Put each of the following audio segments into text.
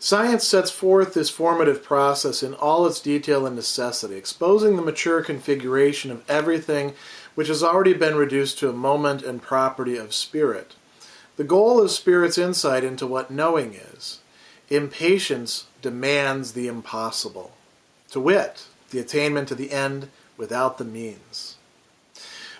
Science sets forth this formative process in all its detail and necessity, exposing the mature configuration of everything which has already been reduced to a moment and property of spirit. The goal is spirit's insight into what knowing is. Impatience demands the impossible, to wit, the attainment of the end without the means.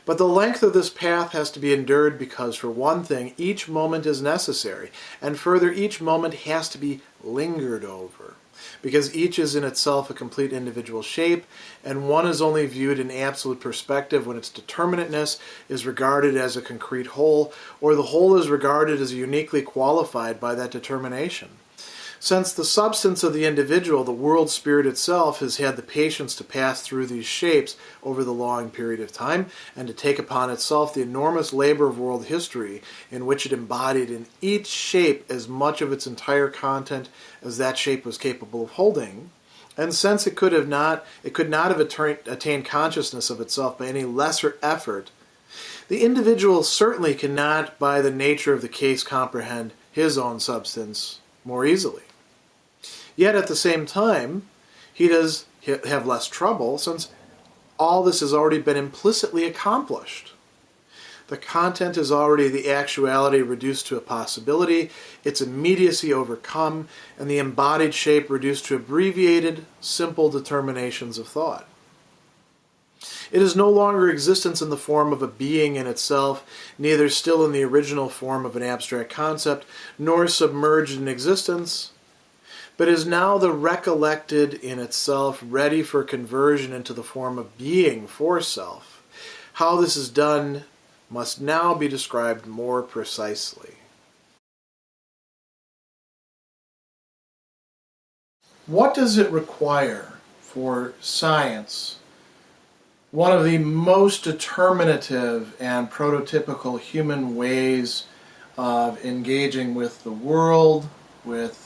But the length of this path has to be endured because, for one thing, each moment is necessary, and further, each moment has to be lingered over, because each is in itself a complete individual shape, and one is only viewed in absolute perspective when its determinateness is regarded as a concrete whole, or the whole is regarded as uniquely qualified by that determination. Since the substance of the individual, the world spirit itself, has had the patience to pass through these shapes over the long period of time and to take upon itself the enormous labor of world history in which it embodied in each shape as much of its entire content as that shape was capable of holding, and since it could not have attained consciousness of itself by any lesser effort, the individual certainly cannot, by the nature of the case, comprehend his own substance more easily. Yet at the same time, he does have less trouble, since all this has already been implicitly accomplished. The content is already the actuality reduced to a possibility, its immediacy overcome, and the embodied shape reduced to abbreviated, simple determinations of thought. It is no longer existence in the form of a being in itself, neither still in the original form of an abstract concept, nor submerged in existence, but is now the recollected in itself, ready for conversion into the form of being for self. How this is done must now be described more precisely. What does it require for science, one of the most determinative and prototypical human ways of engaging with the world, with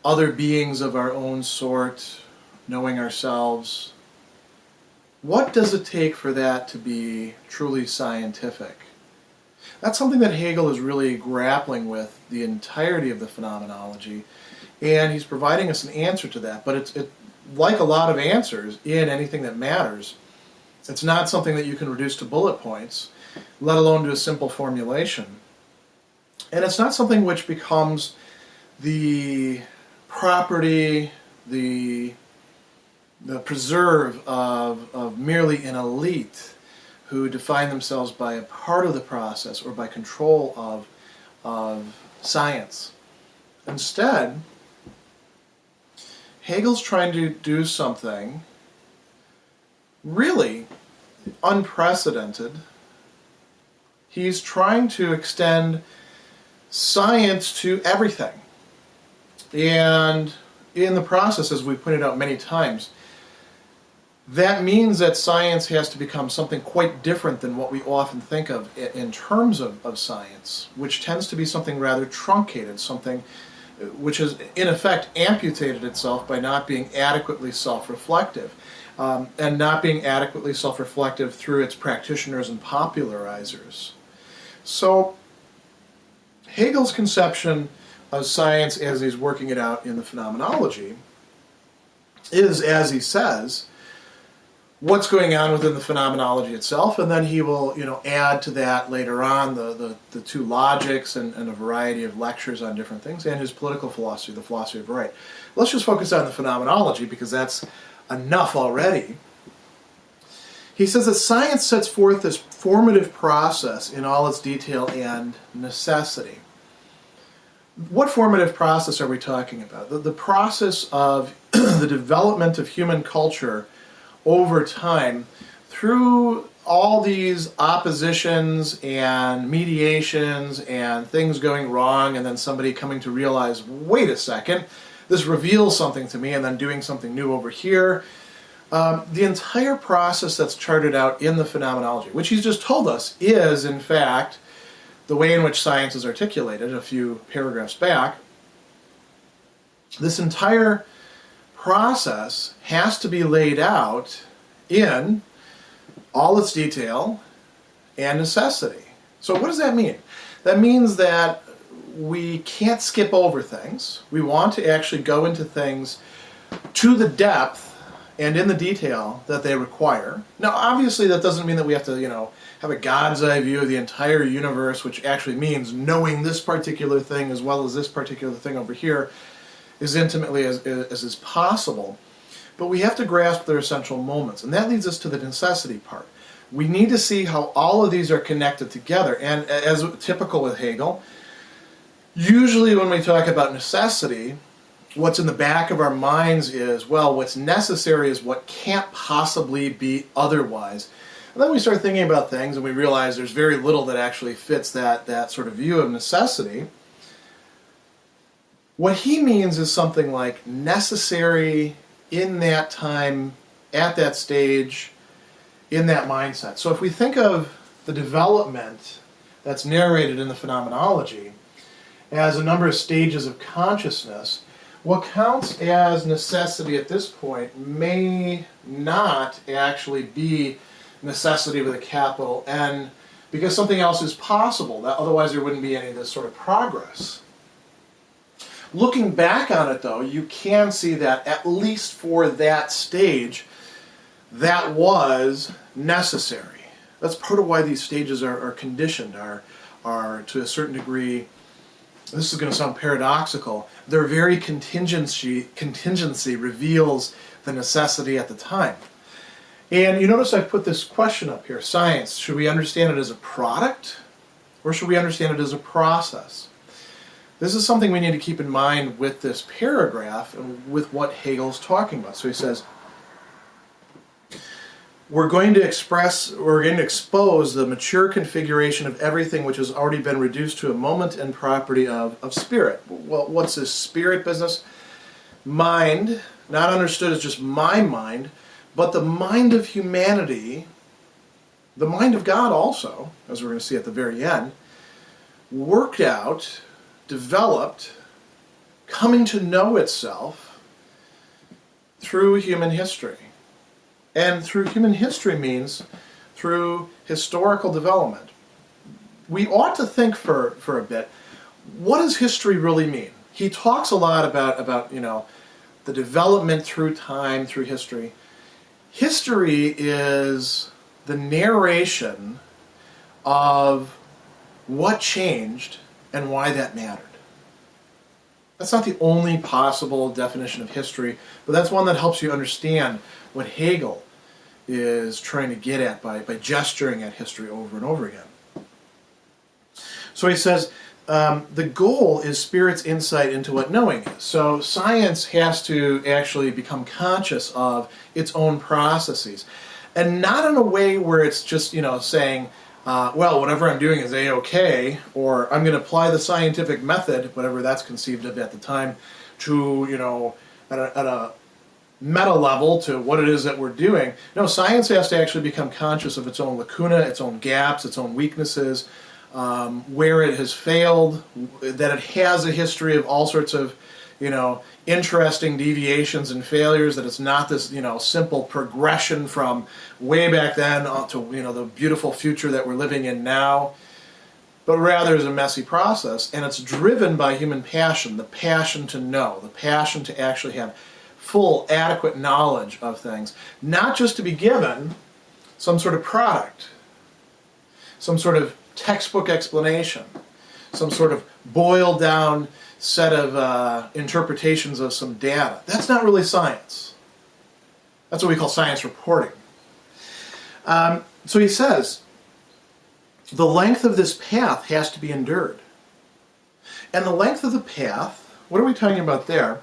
other beings of our own sort, knowing ourselves? What does it take for that to be truly scientific? That's something that Hegel is really grappling with the entirety of the phenomenology, and he's providing us an answer to that. But it's like a lot of answers in anything that matters, it's not something that you can reduce to bullet points, let alone to a simple formulation. And it's not something which becomes the property, the preserve of merely an elite who define themselves by a part of the process or by control of science. Instead, Hegel's trying to do something really unprecedented. He's trying to extend science to everything. And in the process, as we pointed out many times, that means that science has to become something quite different than what we often think of in terms of science, which tends to be something rather truncated, something which has in effect amputated itself by not being adequately self-reflective, and not being adequately self-reflective through its practitioners and popularizers. So Hegel's conception of science as he's working it out in the Phenomenology is, as he says, what's going on within the phenomenology itself, and then he will, add to that later on the two logics and a variety of lectures on different things, and his political philosophy, the philosophy of right. Let's just focus on the phenomenology because that's enough already. He says that science sets forth this formative process in all its detail and necessity. What formative process are we talking about? The process of the development of human culture over time through all these oppositions and mediations and things going wrong, and then somebody coming to realize, wait a second, this reveals something to me, and then doing something new over here. The entire process that's charted out in the Phenomenology, which he's just told us is, in fact, the way in which science is articulated a few paragraphs back. This entire process has to be laid out in all its detail and necessity. So what does that mean? That means that we can't skip over things. We want to actually go into things to the depth and in the detail that they require. Now, obviously, that doesn't mean that we have to, have a God's eye view of the entire universe, which actually means knowing this particular thing as well as this particular thing over here as intimately as is possible. But we have to grasp their essential moments, and that leads us to the necessity part. We need to see how all of these are connected together, and as typical with Hegel, usually when we talk about necessity, what's in the back of our minds is, well, what's necessary is what can't possibly be otherwise. And then we start thinking about things and we realize there's very little that actually fits that sort of view of necessity. What he means is something like necessary in that time, at that stage, in that mindset. So if we think of the development that's narrated in the Phenomenology as a number of stages of consciousness, what counts as necessity at this point may not actually be necessity with a capital N, because something else is possible. Otherwise there wouldn't be any of this sort of progress. Looking back on it, though, you can see that at least for that stage, that was necessary. That's part of why these stages are conditioned, are to a certain degree. This is going to sound paradoxical. Their very contingency reveals the necessity at the time. And you notice I put this question up here. Science, should we understand it as a product or should we understand it as a process? This is something we need to keep in mind with this paragraph and with what Hegel's talking about. So he says, we're going to expose the mature configuration of everything which has already been reduced to a moment and property of spirit. Well, what's this spirit business? Mind, not understood as just my mind, but the mind of humanity, the mind of God also, as we're going to see at the very end, worked out, developed, coming to know itself through human history. And through human history means through historical development. We ought to think for a bit, what does history really mean? He talks a lot about the development through time, through history. History is the narration of what changed and why that mattered. That's not the only possible definition of history, but that's one that helps you understand what Hegel is trying to get at by gesturing at history over and over again. So he says, the goal is spirit's insight into what knowing is. So science has to actually become conscious of its own processes. And not in a way where it's just, saying, well, whatever I'm doing is A-okay, or I'm going to apply the scientific method, whatever that's conceived of at the time, to, at a meta level to what it is that we're doing. No, science has to actually become conscious of its own lacuna, its own gaps, its own weaknesses, where it has failed, that it has a history of all sorts of, interesting deviations and failures, that it's not this, simple progression from way back then to, the beautiful future that we're living in now, but rather is a messy process, and it's driven by human passion, the passion to know, the passion to actually have full, adequate knowledge of things, not just to be given some sort of product, some sort of textbook explanation, some sort of boiled down set of interpretations of some data. That's not really science. That's what we call science reporting. So he says, the length of this path has to be endured. And the length of the path, what are we talking about there?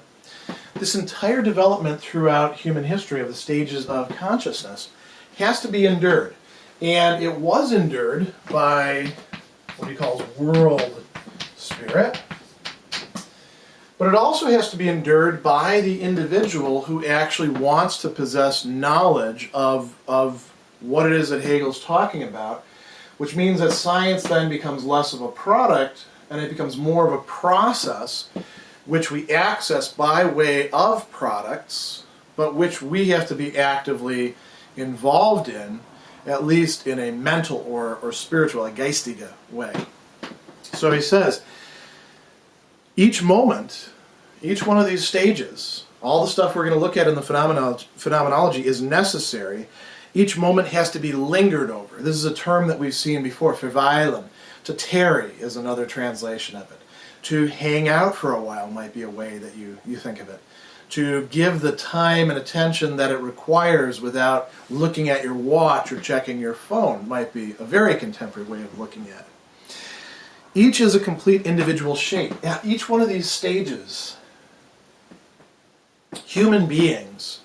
This entire development throughout human history of the stages of consciousness has to be endured. And it was endured by what he calls world spirit. But it also has to be endured by the individual who actually wants to possess knowledge of what it is that Hegel's talking about, which means that science then becomes less of a product and it becomes more of a process which we access by way of products, but which we have to be actively involved in, at least in a mental or spiritual, a geistige way. So he says, Each moment, each one of these stages, all the stuff we're going to look at in the phenomenology is necessary. Each moment has to be lingered over. This is a term that we've seen before, verweilen. To tarry is another translation of it. To hang out for a while might be a way that you think of it. To give the time and attention that it requires without looking at your watch or checking your phone might be a very contemporary way of looking at it. Each is a complete individual shape. At each one of these stages, human beings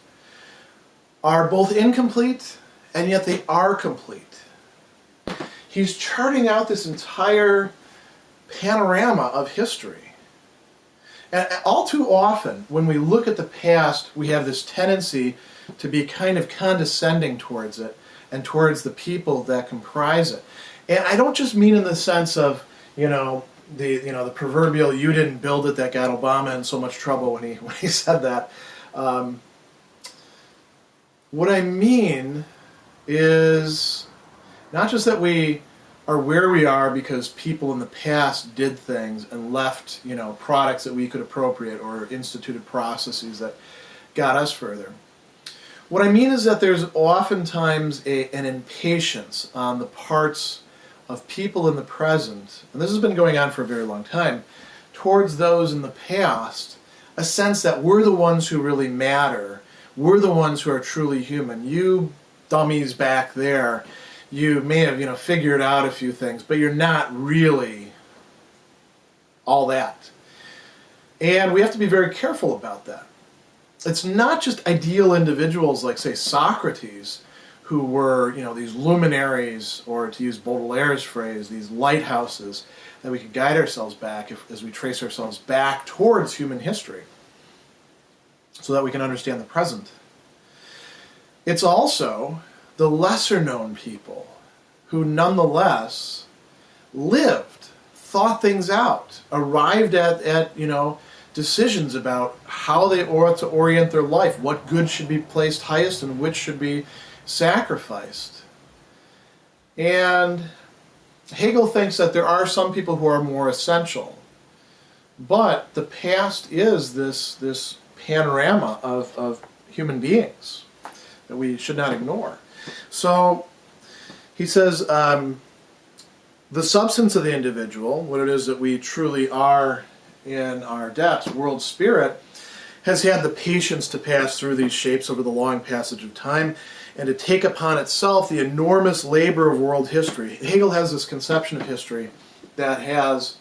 are both incomplete and yet they are complete. He's charting out this entire panorama of history. And all too often, when we look at the past, we have this tendency to be kind of condescending towards it and towards the people that comprise it. And I don't just mean in the sense of, the proverbial "you didn't build it" that got Obama in so much trouble when he said that. What I mean is not just that we are where we are because people in the past did things and left, products that we could appropriate or instituted processes that got us further. What I mean is that there's oftentimes an impatience on the parts of people in the present, and this has been going on for a very long time, towards those in the past, a sense that we're the ones who really matter. We're the ones who are truly human. You dummies back there, you may have, figured out a few things, but you're not really all that. And we have to be very careful about that. It's not just ideal individuals like, say, Socrates, who were, these luminaries, or to use Baudelaire's phrase, these lighthouses that we can guide ourselves back as we trace ourselves back towards human history so that we can understand the present. It's also the lesser-known people who nonetheless lived, thought things out, arrived at decisions about how they ought to orient their life, what good should be placed highest and which should be sacrificed. And Hegel thinks that there are some people who are more essential, but the past is this panorama of human beings that we should not ignore. So he says the substance of the individual, what it is that we truly are in our depths, world spirit, has had the patience to pass through these shapes over the long passage of time and to take upon itself the enormous labor of world history. Hegel has this conception of history that has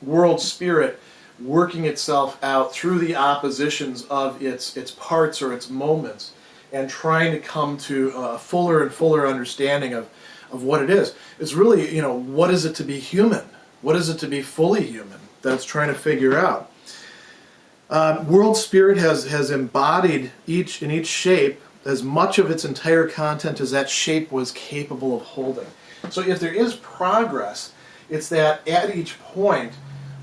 world spirit working itself out through the oppositions of its parts or its moments, and trying to come to a fuller and fuller understanding of what it is. It's really, what is it to be human? What is it to be fully human? That it's trying to figure out. World spirit has embodied in each shape as much of its entire content as that shape was capable of holding. So if there is progress, it's that at each point,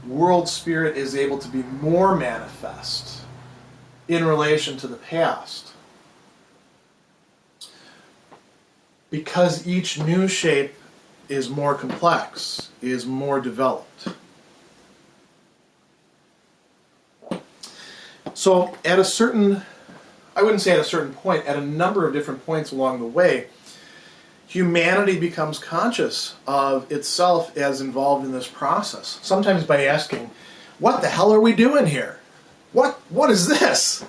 world spirit is able to be more manifest in relation to the past. Because each new shape is more complex, is more developed. So at a certain, I wouldn't say at a certain point, at a number of different points along the way, humanity becomes conscious of itself as involved in this process. Sometimes by asking, what the hell are we doing here? What is this?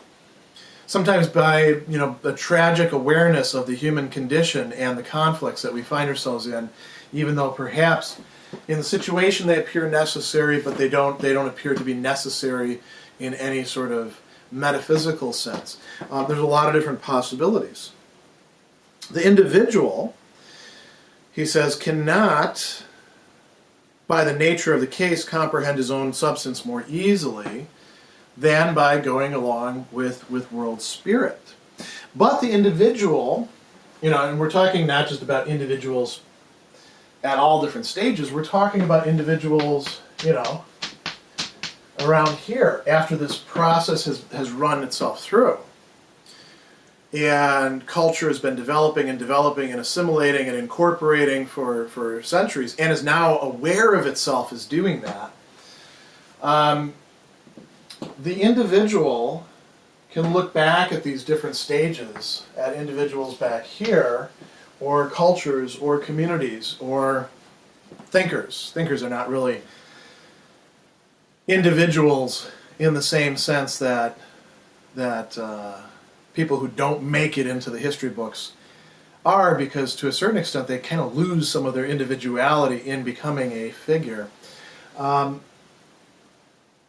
Sometimes by, a tragic awareness of the human condition and the conflicts that we find ourselves in, even though perhaps in the situation they appear necessary, but they don't appear to be necessary in any sort of metaphysical sense. There's a lot of different possibilities. The individual, he says, cannot, by the nature of the case, comprehend his own substance more easily than by going along with world spirit. But the individual, and we're talking not just about individuals at all different stages, we're talking about individuals, around here, after this process has run itself through. And culture has been developing and assimilating and incorporating for centuries, and is now aware of itself as doing that. The individual can look back at these different stages, at individuals back here, or cultures, or communities, or thinkers. Thinkers are not really individuals in the same sense that people who don't make it into the history books are, because to a certain extent they kind of lose some of their individuality in becoming a figure.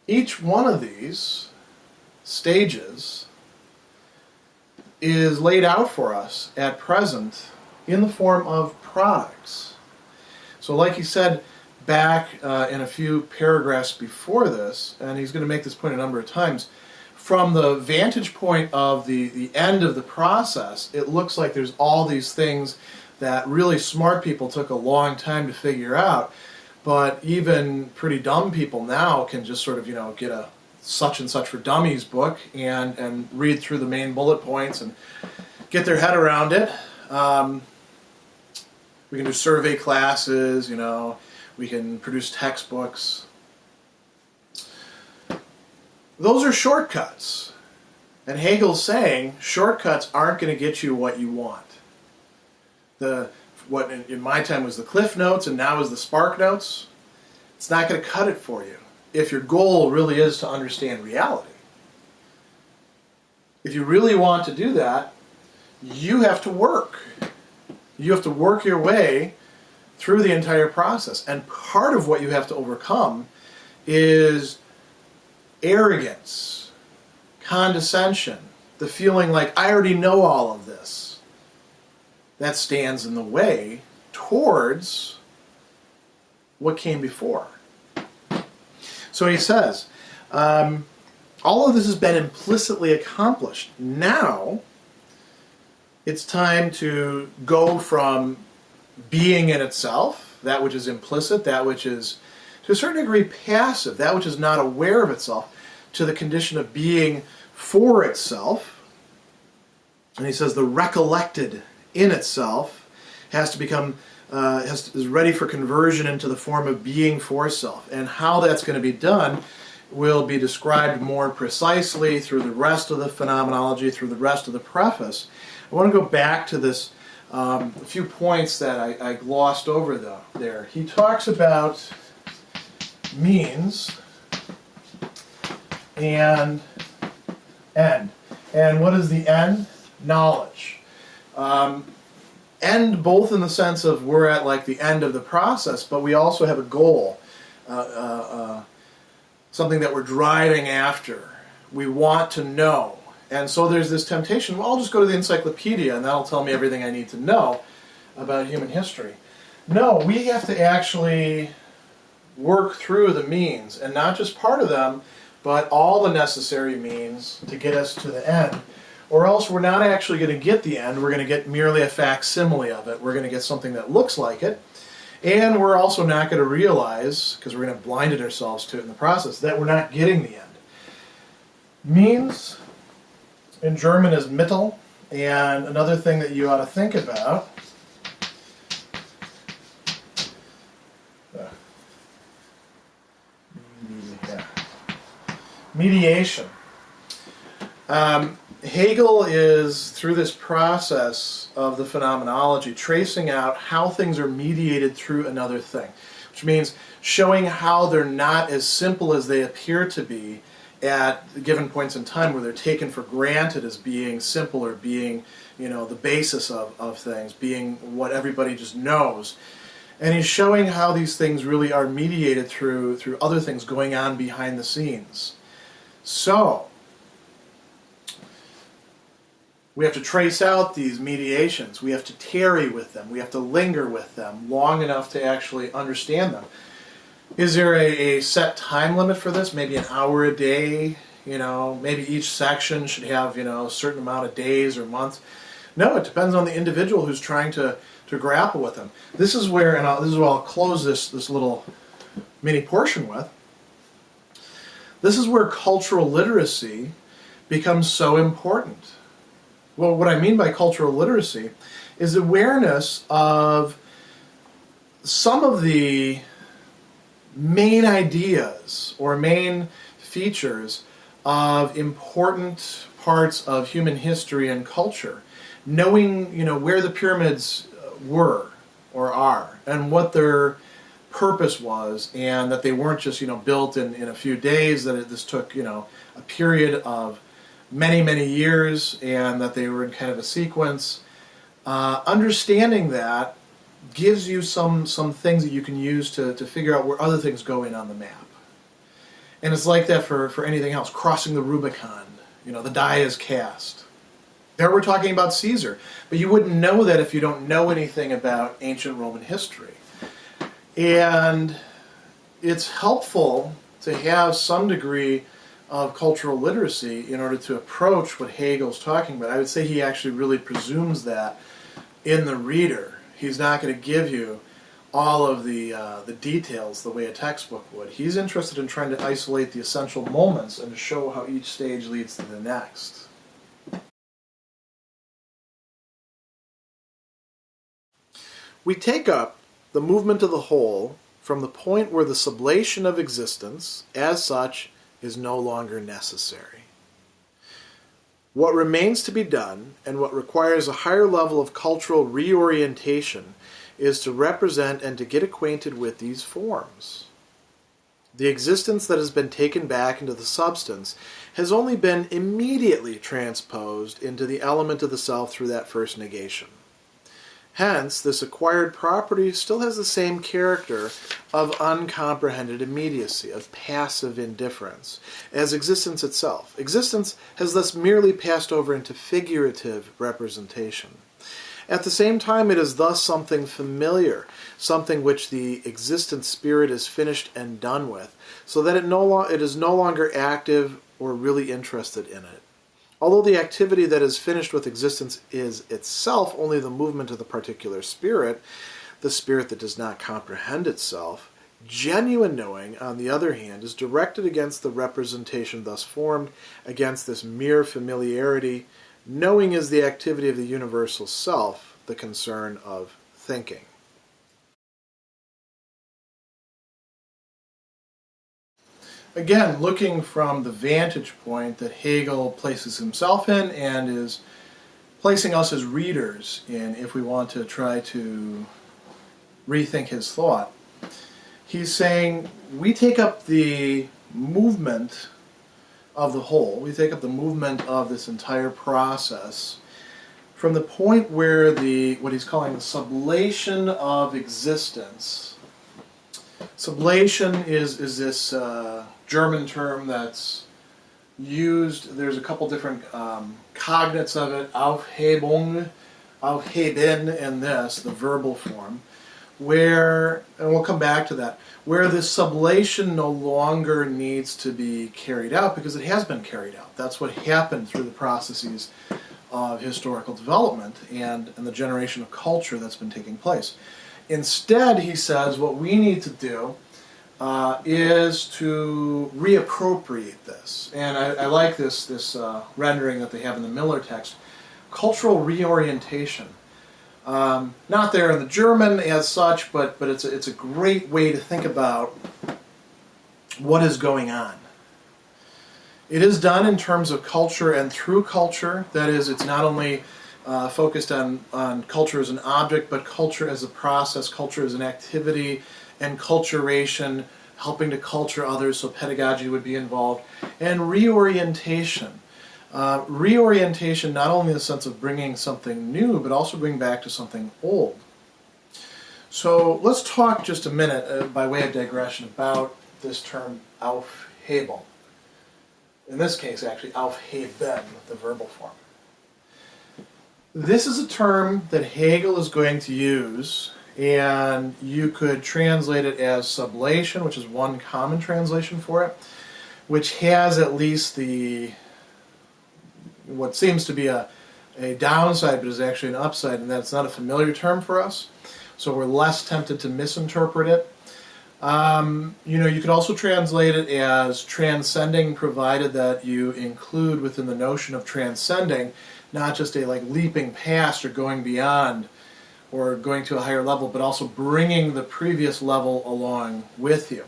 Each one of these stages is laid out for us at present in the form of products. So like he said back in a few paragraphs before this, and he's going to make this point a number of times, from the vantage point of the end of the process, it looks like there's all these things that really smart people took a long time to figure out, but even pretty dumb people now can just sort of, get a such and such for dummies book and read through the main bullet points and get their head around it. We can do survey classes, we can produce textbooks. Those are shortcuts. And Hegel's saying shortcuts aren't going to get you what you want. What in my time was the Cliff Notes and now is the Spark Notes, it's not going to cut it for you if your goal really is to understand reality. If you really want to do that, you have to work. You have to work your way through the entire process. And part of what you have to overcome is arrogance, condescension, the feeling like I already know all of this. That stands in the way towards what came before. So he says, all of this has been implicitly accomplished. Now, it's time to go from being in itself, that which is implicit, that which is to a certain degree passive, that which is not aware of itself, to the condition of being for itself. And he says the recollected in itself has to become, is ready for conversion into the form of being for self. And how that's going to be done will be described more precisely through the rest of the phenomenology, through the rest of the preface. I want to go back to this, a few points that I glossed over there. He talks about means and end. And what is the end? Knowledge. End both in the sense of we're at like the end of the process, but we also have a goal, something that we're driving after. We want to know. And so there's this temptation, well, I'll just go to the encyclopedia and that'll tell me everything I need to know about human history. No, we have to actually work through the means, and not just part of them, but all the necessary means to get us to the end. Or else we're not actually going to get the end, we're going to get merely a facsimile of it. We're going to get something that looks like it, and we're also not going to realize, because we're going to have blinded ourselves to it in the process, that we're not getting the end. Means in German is Mittel, and another thing that you ought to think about mediation. Hegel is, through this process of the phenomenology, tracing out how things are mediated through another thing, which means showing how they're not as simple as they appear to be at given points in time, where they're taken for granted as being simple or being, the basis of things, being what everybody just knows. And he's showing how these things really are mediated through other things going on behind the scenes. So, we have to trace out these mediations. We have to tarry with them. We have to linger with them long enough to actually understand them. Is there a set time limit for this? Maybe an hour a day? Maybe each section should have, a certain amount of days or months? No, it depends on the individual who's trying to grapple with them. This is where, this is what I'll close this little mini portion with. This is where cultural literacy becomes so important. Well, what I mean by cultural literacy is awareness of some of the main ideas or main features of important parts of human history and culture, knowing, where the pyramids were or are and what their purpose was, and that they weren't just, built in a few days, that this took, a period of many, many years, and that they were in kind of a sequence. Understanding that gives you some things that you can use to figure out where other things go in on the map. And it's like that for anything else. Crossing the Rubicon, the die is cast. There we're talking about Caesar, but you wouldn't know that if you don't know anything about ancient Roman history. And it's helpful to have some degree of cultural literacy in order to approach what Hegel's talking about. I would say he actually really presumes that in the reader. He's not going to give you all of the details the way a textbook would. He's interested in trying to isolate the essential moments and to show how each stage leads to the next. We take up the movement of the whole from the point where the sublation of existence, as such, is no longer necessary. What remains to be done, and what requires a higher level of cultural reorientation, is to represent and to get acquainted with these forms. The existence that has been taken back into the substance has only been immediately transposed into the element of the self through that first negation. Hence, this acquired property still has the same character of uncomprehended immediacy, of passive indifference, as existence itself. Existence has thus merely passed over into figurative representation. At the same time, it is thus something familiar, something which the existent spirit is finished and done with, so that it is no longer active or really interested in it. Although the activity that is finished with existence is itself only the movement of the particular spirit, the spirit that does not comprehend itself, genuine knowing, on the other hand, is directed against the representation thus formed, against this mere familiarity. Knowing is the activity of the universal self, the concern of thinking. Again, looking from the vantage point that Hegel places himself in and is placing us as readers in, if we want to try to rethink his thought, he's saying we take up the movement of the whole, we take up the movement of this entire process from the point where what he's calling the sublation of existence. Sublation is this German term that's used. There's a couple different cognates of it, Aufhebung, Aufheben, and this, the verbal form, where, and we'll come back to that, where this sublation no longer needs to be carried out because it has been carried out. That's what happened through the processes of historical development and the generation of culture that's been taking place. Instead, he says, what we need to do is to reappropriate this. And I like this rendering that they have in the Miller text. Cultural reorientation. Not there in the German as such, but it's a great way to think about what is going on. It is done in terms of culture and through culture. That is, it's not only focused on culture as an object, but culture as a process, culture as an activity, and culturation, helping to culture others, so pedagogy would be involved, and reorientation. Reorientation not only in the sense of bringing something new, but also bringing back to something old. So let's talk just a minute, by way of digression, about this term Aufhebung. In this case, actually, Aufheben, the verbal form. This is a term that Hegel is going to use, and you could translate it as sublation, which is one common translation for it, which has at least what seems to be a downside, but is actually an upside, and that it's not a familiar term for us, so we're less tempted to misinterpret it. You could also translate it as transcending, provided that you include within the notion of transcending not just a leaping past or going beyond or going to a higher level, but also bringing the previous level along with you.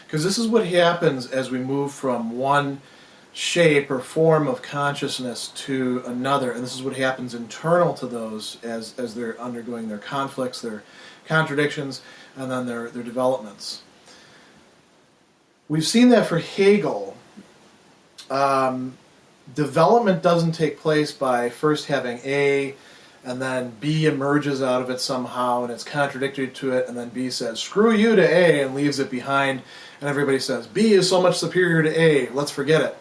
Because this is what happens as we move from one shape or form of consciousness to another, and this is what happens internal to those as they're undergoing their conflicts, their contradictions, and then their developments. We've seen that for Hegel. Development doesn't take place by first having A, and then B emerges out of it somehow, and it's contradictory to it, and then B says, screw you to A, and leaves it behind, and everybody says, B is so much superior to A, let's forget it.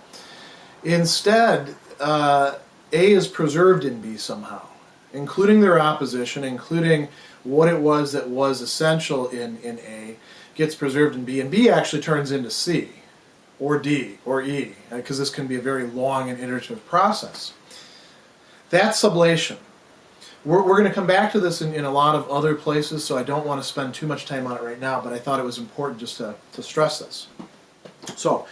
Instead, A is preserved in B somehow, including their opposition, including what it was that was essential in A, gets preserved in B, and B actually turns into C, or D, or E, because this can be a very long and iterative process. That's sublation. We're going to come back to this in a lot of other places, so I don't want to spend too much time on it right now, but I thought it was important just to stress this. So,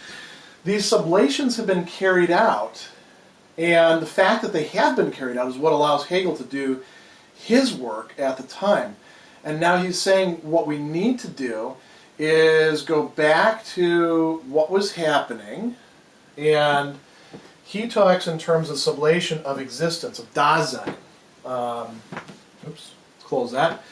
these sublations have been carried out, and the fact that they have been carried out is what allows Hegel to do his work at the time. And now he's saying what we need to do is go back to what was happening, and he talks in terms of sublation of existence, of Dasein. Let's close that.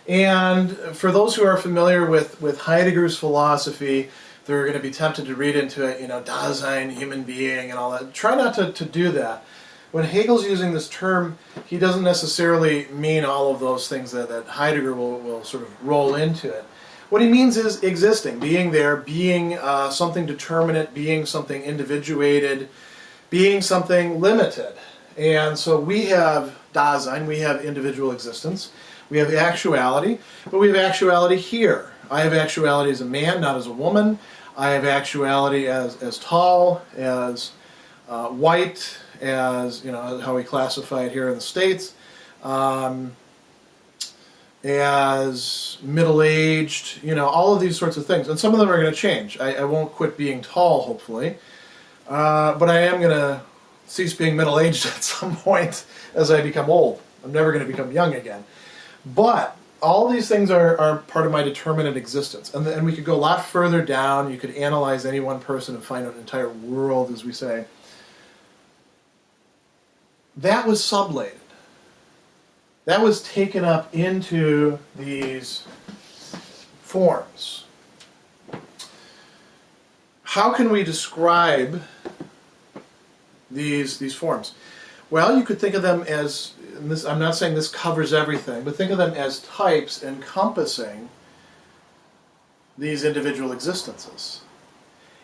And for those who are familiar with Heidegger's philosophy, they're going to be tempted to read into it, Dasein, human being, and all that. Try not to do that. When Hegel's using this term, he doesn't necessarily mean all of those things that Heidegger will sort of roll into it. What he means is existing, being there, being something determinate, being something individuated, being something limited. And so we have Dasein, we have individual existence, we have actuality, but we have actuality here. I have actuality as a man, not as a woman. I have actuality as tall, as white, as how we classify it here in the States, as middle-aged, all of these sorts of things. And some of them are going to change. I won't quit being tall, hopefully, but I am going to cease being middle-aged at some point as I become old. I'm never going to become young again. But all these things are part of my determinate existence. And we could go a lot further down. You could analyze any one person and find an entire world, as we say. That was sublated. That was taken up into these forms. How can we describe these forms? Well, you could think of them as, and this, I'm not saying this covers everything, but think of them as types encompassing these individual existences.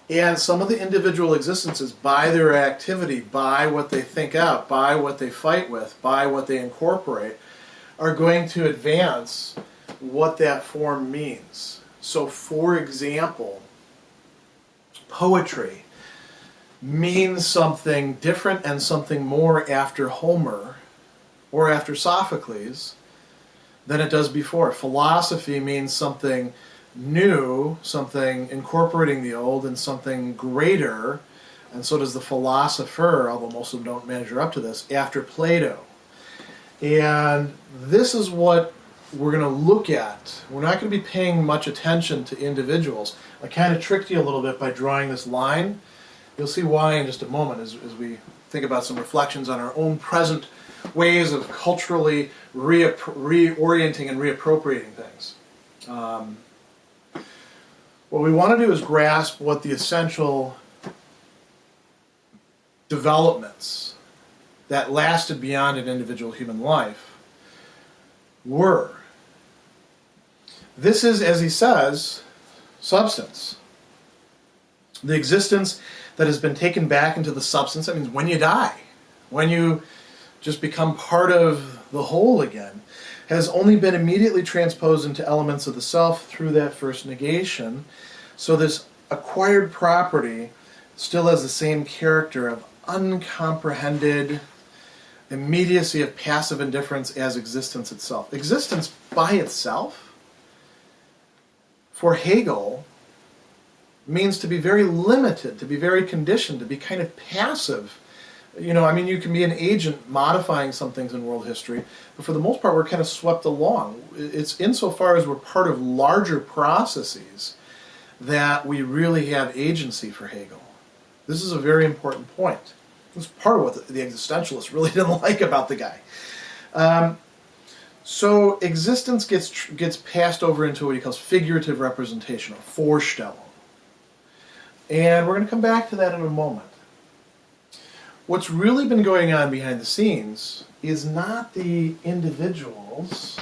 And some of the individual existences, by their activity, by what they think out, by what they fight with, by what they incorporate, are going to advance what that form means. So, for example, poetry means something different and something more after Homer or after Sophocles than it does before. Philosophy means something new, something incorporating the old, and something greater, and so does the philosopher, although most of them don't measure up to this, after Plato. And this is what we're going to look at. We're not going to be paying much attention to individuals. I kind of tricked you a little bit by drawing this line. You'll see why in just a moment as we think about some reflections on our own present ways of culturally reorienting and reappropriating things. What we want to do is grasp what the essential developments that lasted beyond an individual human life were. This is, as he says, substance. The existence that has been taken back into the substance, that means when you die, when you just become part of the whole again, has only been immediately transposed into elements of the self through that first negation. So this acquired property still has the same character of uncomprehended immediacy of passive indifference as existence itself. Existence by itself, for Hegel, means to be very limited, to be very conditioned, to be kind of passive. You can be an agent modifying some things in world history, but for the most part we're kind of swept along. It's insofar as we're part of larger processes that we really have agency for Hegel. This is a very important point. This is part of what the existentialists really didn't like about the guy. So existence gets passed over into what he calls figurative representation, or Vorstellung. And we're going to come back to that in a moment. What's really been going on behind the scenes is not the individuals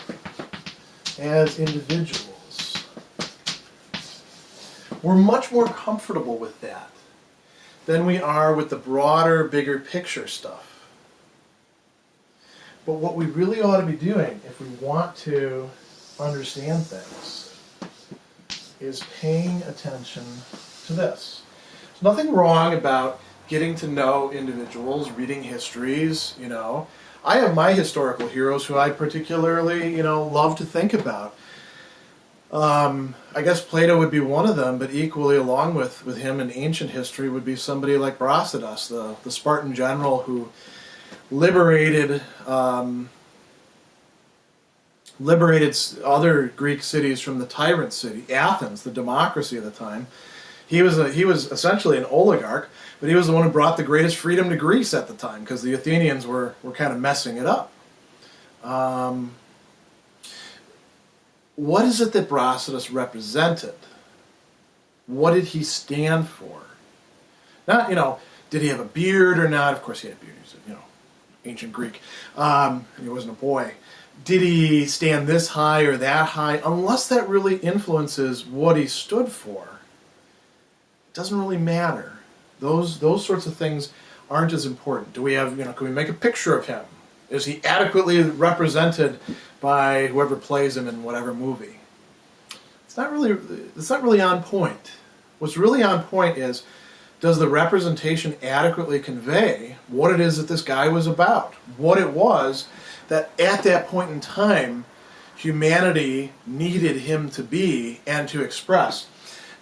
as individuals. We're much more comfortable with that than we are with the broader, bigger picture stuff. But what we really ought to be doing if we want to understand things is paying attention to this. There's nothing wrong about getting to know individuals, reading histories, you know. I have my historical heroes who I particularly, you know, love to think about. I guess Plato would be one of them, but equally along with him in ancient history would be somebody like Brasidas, the Spartan general who liberated other Greek cities from the tyrant city, Athens, the democracy of the time. He was essentially an oligarch, but he was the one who brought the greatest freedom to Greece at the time, because the Athenians were kind of messing it up. What is it that Brasidas represented? What did he stand for? Not, you know, did he have a beard or not? Of course he had a beard. He was, you know, ancient Greek. And he wasn't a boy. Did he stand this high or that high? Unless that really influences what he stood for, it doesn't really matter. Those sorts of things aren't as important. Do we have, you know, can we make a picture of him? Is he adequately represented by whoever plays him in whatever movie? It's not really on point. What's really on point is, does the representation adequately convey what it is that this guy was about? What it was that at that point in time humanity needed him to be and to express.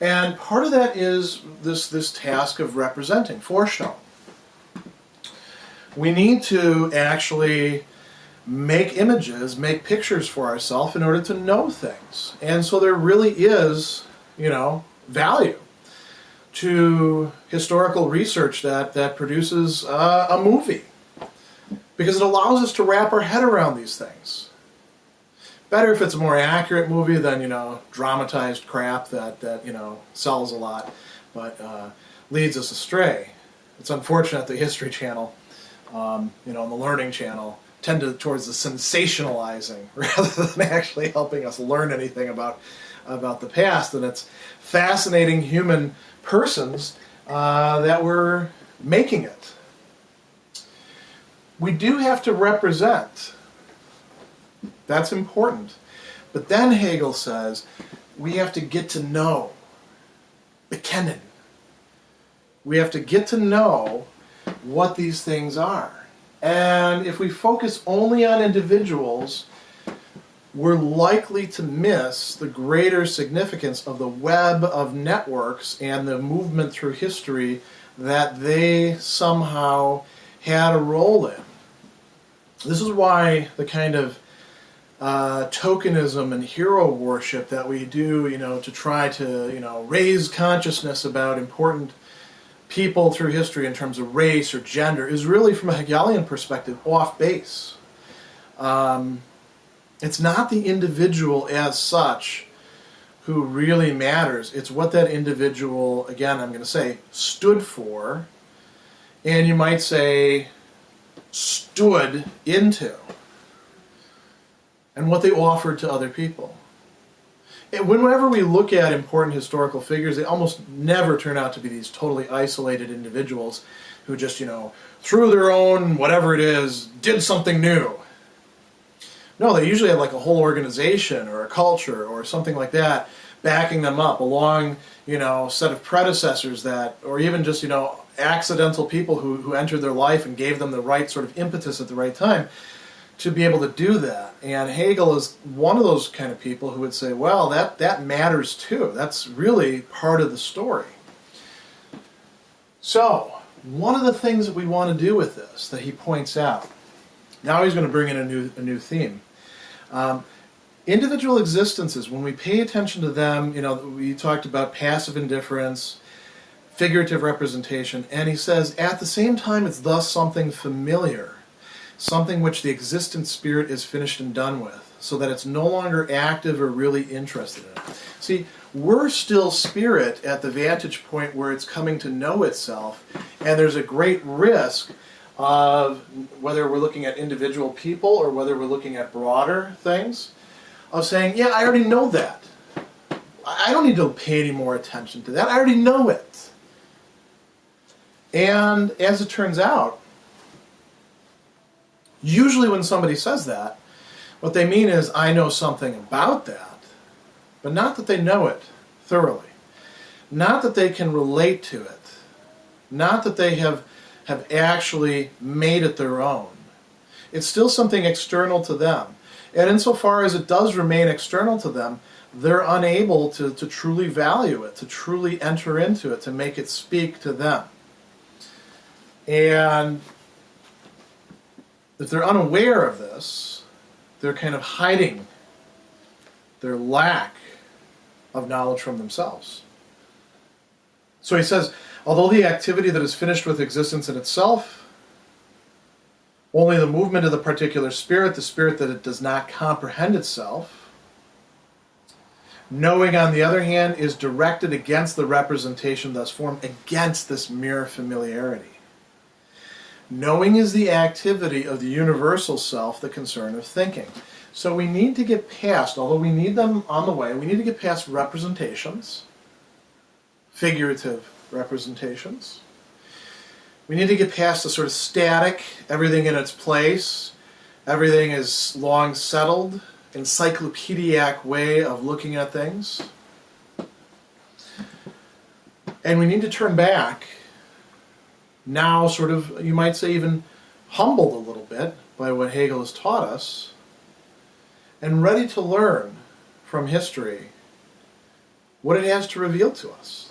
And part of that is this task of representing, Vorstellung. We need to actually make images, make pictures for ourselves in order to know things. And so there really is, you know, value to historical research that produces a movie, because it allows us to wrap our head around these things. Better if it's a more accurate movie than, you know, dramatized crap that you know, sells a lot but leads us astray. It's unfortunate the History Channel, you know, and the Learning Channel tend towards the sensationalizing rather than actually helping us learn anything about the past. And it's fascinating human persons that were making it. We do have to represent. That's important. But then Hegel says we have to get to know, bekennen. We have to get to know what these things are. And if we focus only on individuals, we're likely to miss the greater significance of the web of networks and the movement through history that they somehow had a role in. This is why the kind of tokenism and hero worship that we do, you know, to try to, you know, raise consciousness about important people through history in terms of race or gender is really, from a Hegelian perspective, off base. It's not the individual as such who really matters. It's what that individual, again, I'm going to say, stood for, and you might say stood into, and what they offered to other people. And whenever we look at important historical figures, they almost never turn out to be these totally isolated individuals who just, you know, through their own whatever it is, did something new. No, they usually have like a whole organization or a culture or something like that backing them up, a long, you know, set of predecessors that, or even just, you know, accidental people who entered their life and gave them the right sort of impetus at the right time to be able to do that. And Hegel is one of those kind of people who would say, well, that matters too. That's really part of the story. So, one of the things that we want to do with this, that he points out, now he's going to bring in a new theme, Individual existences, when we pay attention to them, we talked about passive indifference, figurative representation, and he says, at the same time, it's thus something familiar, something which the existent spirit is finished and done with, so that it's no longer active or really interested in it. See, we're still spirit at the vantage point where it's coming to know itself, and there's a great risk of, whether we're looking at individual people or whether we're looking at broader things, of saying, yeah, I already know that. I don't need to pay any more attention to that. I already know it. And as it turns out, usually when somebody says that, what they mean is, I know something about that, but not that they know it thoroughly. Not that they can relate to it. Not that they have actually made it their own. It's still something external to them. And insofar as it does remain external to them, they're unable to truly value it, to truly enter into it, to make it speak to them. And if they're unaware of this, they're kind of hiding their lack of knowledge from themselves. So he says, although the activity that is finished with existence in itself, only the movement of the particular spirit, the spirit that it does not comprehend itself, knowing, on the other hand, is directed against the representation thus formed, against this mere familiarity. Knowing is the activity of the universal self, the concern of thinking. So we need to get past, although we need them on the way, we need to get past representations, figurative representations. We need to get past the sort of static, everything in its place, everything is long settled, encyclopedic way of looking at things. And we need to turn back, now sort of, you might say, even humbled a little bit by what Hegel has taught us, and ready to learn from history what it has to reveal to us.